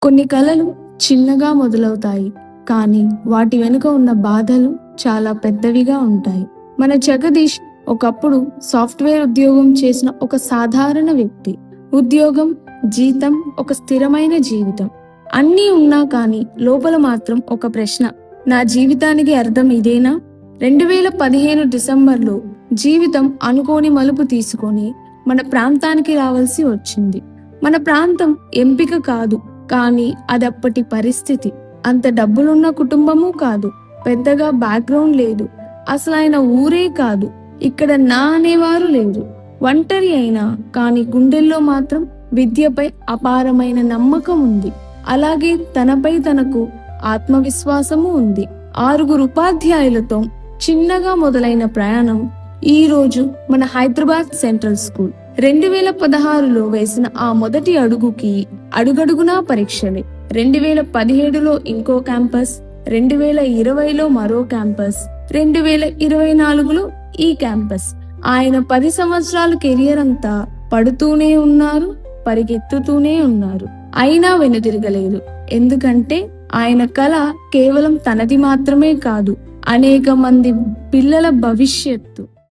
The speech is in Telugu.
కొన్ని కలలు చిన్నగా మొదలవుతాయి, కానీ వాటి వెనుక ఉన్న బాధలు చాలా పెద్దవిగా ఉంటాయి. మన జగదీష్ ఒకప్పుడు సాఫ్ట్వేర్ ఉద్యోగం చేసిన ఒక సాధారణ వ్యక్తి. ఉద్యోగం, జీతం, ఒక స్థిరమైన జీవితం అన్నీ ఉన్నా కానీ లోపల మాత్రం ఒక ప్రశ్న: నా జీవితానికి అర్థం ఇదేనా? 2015 డిసెంబర్లో జీవితం అనుకోని మలుపు తీసుకొని మన ప్రాంతానికి రావాల్సి వచ్చింది. మన ప్రాంతం ఎంపిక కాదు, కానీ అదప్పటి పరిస్థితి. అంత డబ్బులున్న కుటుంబము కాదు, పెద్దగా బ్యాక్గ్రౌండ్ లేదు, అసలు ఆయన ఊరే కాదు, ఇక్కడ నా అనేవారు లేరు. ఒంటరి అయినా కానీ గుండెల్లో మాత్రం విద్యపై అపారమైన నమ్మకం ఉంది. అలాగే తనపై తనకు ఆత్మవిశ్వాసము ఉంది. 6 ఉపాధ్యాయులతో చిన్నగా మొదలైన ప్రయాణం ఈ రోజు మన హైదరాబాద్ సెంట్రల్ స్కూల్. 2016లో వేసిన ఆ మొదటి అడుగుకి అడుగడుగునా పరీక్షలే. 2017లో ఇంకో క్యాంపస్, 2020లో మరో క్యాంపస్, 2024లో ఈ క్యాంపస్. ఆయన 10 సంవత్సరాల కెరియర్ అంతా పడుతూనే ఉన్నారు, పరిగెత్తుతూనే ఉన్నారు. అయినా వెనుదిరగలేదు. ఎందుకంటే ఆయన కళ కేవలం తనది మాత్రమే కాదు, అనేక మంది పిల్లల భవిష్యత్తు.